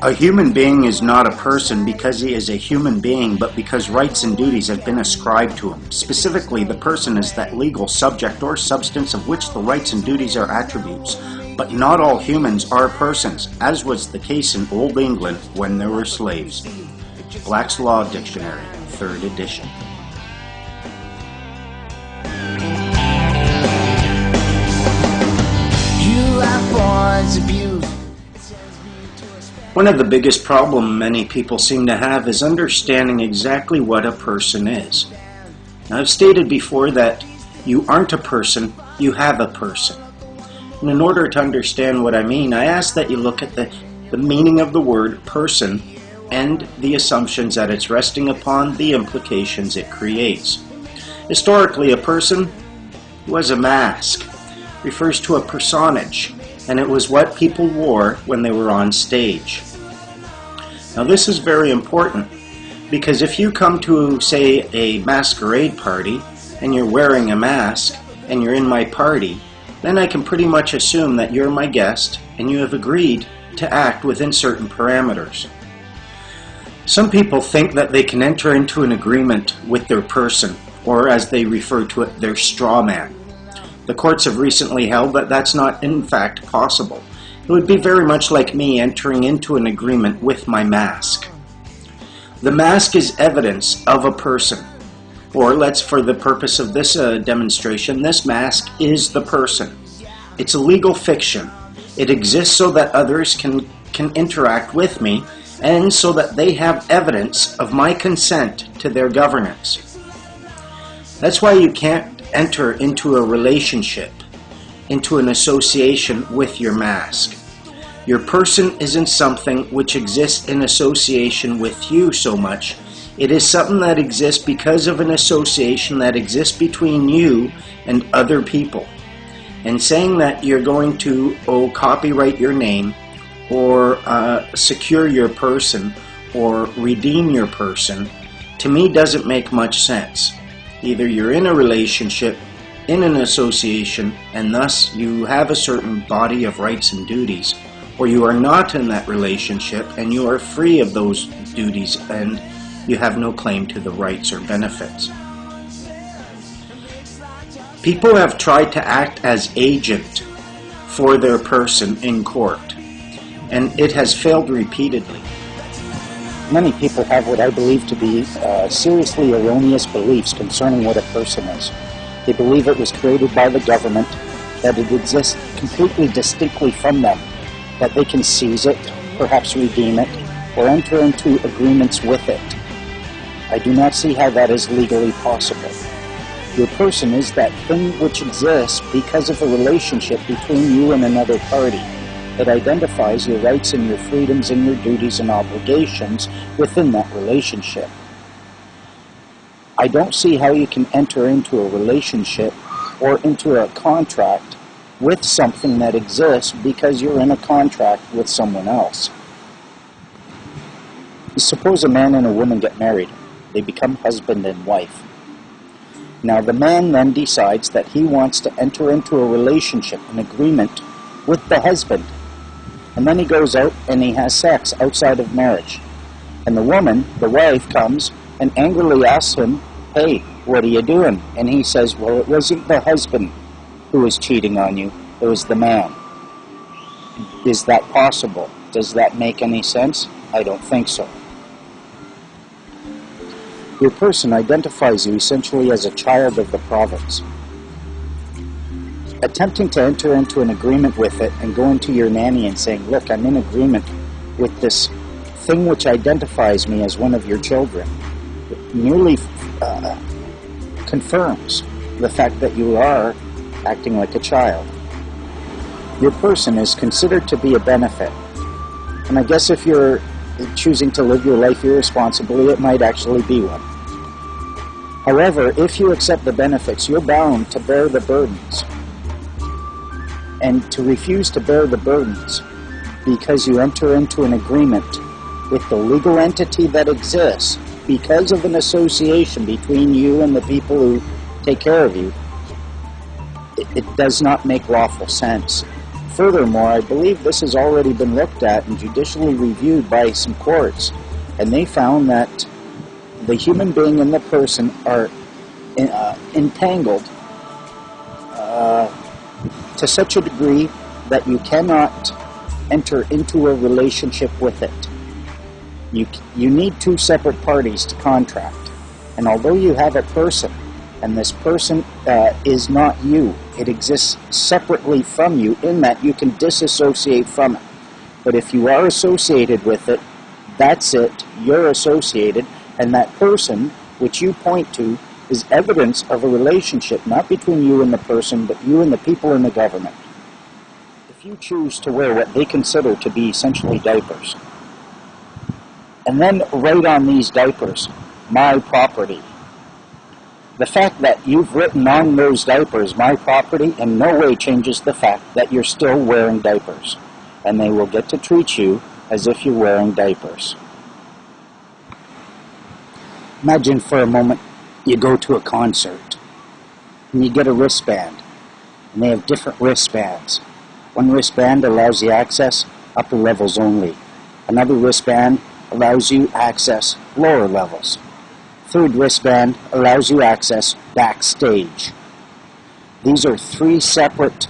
A human being is not a person because he is a human being, but because rights and duties have been ascribed to him. Specifically, the person is that legal subject or substance of which the rights and duties are attributes. But not all humans are persons, as was the case in Old England when there were slaves. Black's Law Dictionary, 3rd edition. One of the biggest problems many people seem to have is understanding exactly what a person is. Now, I've stated before that you aren't a person, you have a person. And in order to understand what I mean, I ask that you look at the meaning of the word person and the assumptions that it's resting upon, the implications it creates. Historically, a person was a mask, refers to a personage, and it was what people wore when they were on stage. Now this is very important because if you come to, say, a masquerade party and you're wearing a mask and you're in my party, then I can pretty much assume that you're my guest and you have agreed to act within certain parameters. Some people think that they can enter into an agreement with their person, or as they refer to it, their straw man. The courts have recently held that that's not in fact possible. It would be very much like me entering into an agreement with my mask. The mask is evidence of a person, or for the purpose of this demonstration, this mask is the person. It's a legal fiction. It exists so that others can interact with me and so that they have evidence of my consent to their governance. That's why you can't enter into a relationship, into an association with your mask. Your person isn't something which exists in association with you so much. It is something that exists because of an association that exists between you and other people. And saying that you're going to copyright your name or secure your person or redeem your person, to me doesn't make much sense. Either you're in a relationship, in an association, and thus you have a certain body of rights and duties, or you are not in that relationship and you are free of those duties and you have no claim to the rights or benefits. People have tried to act as agent for their person in court, and it has failed repeatedly. Many people have what I believe to be seriously erroneous beliefs concerning what a person is. They believe it was created by the government, that it exists completely distinctly from them, that they can seize it, perhaps redeem it, or enter into agreements with it. I do not see how that is legally possible. Your person is that thing which exists because of a relationship between you and another party. It identifies your rights and your freedoms and your duties and obligations within that relationship. I don't see how you can enter into a relationship or into a contract with something that exists because you're in a contract with someone else. Suppose a man and a woman get married. They become husband and wife. Now the man then decides that he wants to enter into a relationship, an agreement with the husband. And then he goes out and he has sex outside of marriage. And the woman, the wife, comes and angrily asks him, "Hey, what are you doing?" And he says, "Well, it wasn't the husband who was cheating on you, it was the man." Is that possible? Does that make any sense? I don't think so. Your person identifies you essentially as a child of the province. Attempting to enter into an agreement with it and go into your nanny and saying, "Look, I'm in agreement with this thing which identifies me as one of your children," it merely confirms the fact that you are acting like a child. Your person is considered to be a benefit. And I guess if you're choosing to live your life irresponsibly, it might actually be one. However, if you accept the benefits, you're bound to bear the burdens. And to refuse to bear the burdens because you enter into an agreement with the legal entity that exists because of an association between you and the people who take care of you, it does not make lawful sense Furthermore, I believe this has already been looked at and judicially reviewed by some courts, and they found that the human being and the person are entangled to such a degree that you cannot enter into a relationship with it. You need two separate parties to contract. And although you have a person, and this person is not you, it exists separately from you in that you can disassociate from it. But if you are associated with it, that's it, you're associated, and that person, which you point to, is evidence of a relationship, not between you and the person, but you and the people in the government. If you choose to wear what they consider to be essentially diapers, and then write on these diapers, "My property," the fact that you've written on those diapers, "My property," in no way changes the fact that you're still wearing diapers, and they will get to treat you as if you're wearing diapers. Imagine for a moment you go to a concert and you get a wristband, and they have different wristbands. One wristband allows you access upper levels only. Another wristband allows you access lower levels. Third wristband allows you access backstage. These are three separate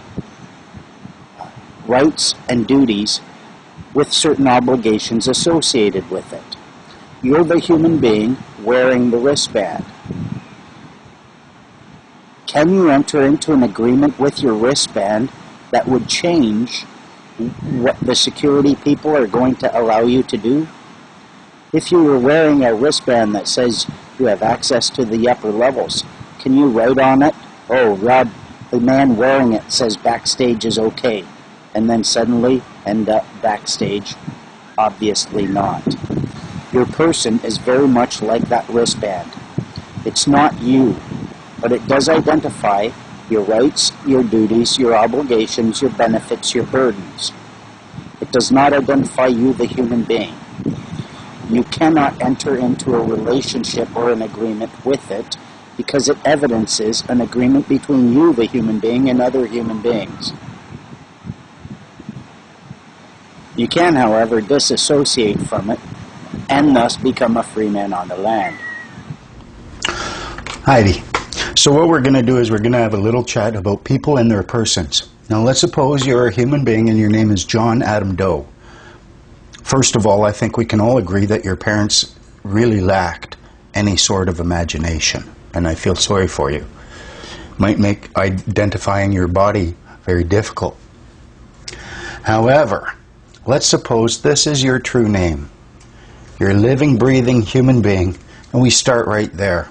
rights and duties with certain obligations associated with it. You're the human being wearing the wristband. Can you enter into an agreement with your wristband that would change what the security people are going to allow you to do? If you were wearing a wristband that says you have access to the upper levels, can you write on it, "Oh, Rod, the man wearing it says backstage is okay," and then suddenly end up backstage? Obviously not. Your person is very much like that wristband. It's not you, but it does identify your rights, your duties, your obligations, your benefits, your burdens. It does not identify you, the human being. You cannot enter into a relationship or an agreement with it because it evidences an agreement between you, the human being, and other human beings. You can, however, disassociate from it and thus become a free man on the land. Heidi, so what we're going to do is we're going to have a little chat about people and their persons. Now let's suppose you're a human being and your name is John Adam Doe. First of all, I think we can all agree that your parents really lacked any sort of imagination, and I feel sorry for you. Might make identifying your body very difficult. However, let's suppose this is your true name. You're a living, breathing human being, and we start right there.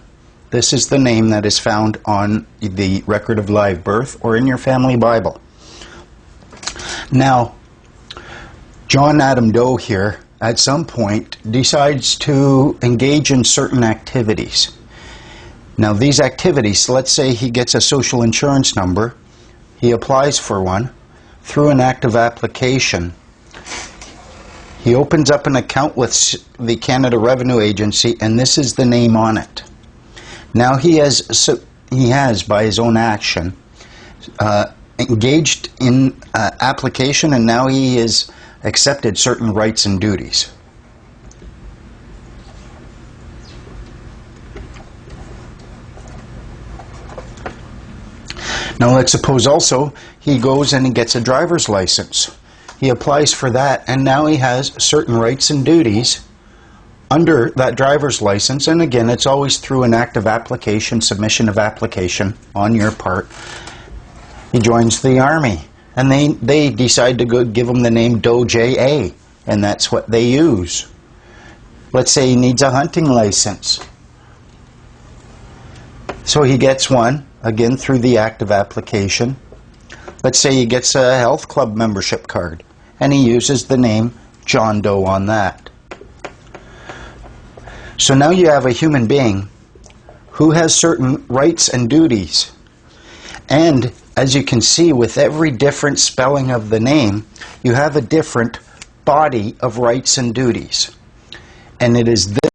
This is the name that is found on the record of live birth or in your family Bible. Now, John Adam Doe here, at some point, decides to engage in certain activities. Now, these activities, let's say he gets a social insurance number, he applies for one, through an active application. He opens up an account with the Canada Revenue Agency, and this is the name on it. Now he has, by his own action, engaged in application, and now he has accepted certain rights and duties. Now let's suppose also he goes and he gets a driver's license. He applies for that, and now he has certain rights and duties under that driver's license, and again, it's always through an active application, submission of application on your part. He joins the Army, and they decide to go give him the name Doe J.A., and that's what they use. Let's say he needs a hunting license. So he gets one, again through the active application. Let's say he gets a health club membership card, and he uses the name John Doe on that. So now you have a human being who has certain rights and duties. And as you can see, with every different spelling of the name, you have a different body of rights and duties. And it is this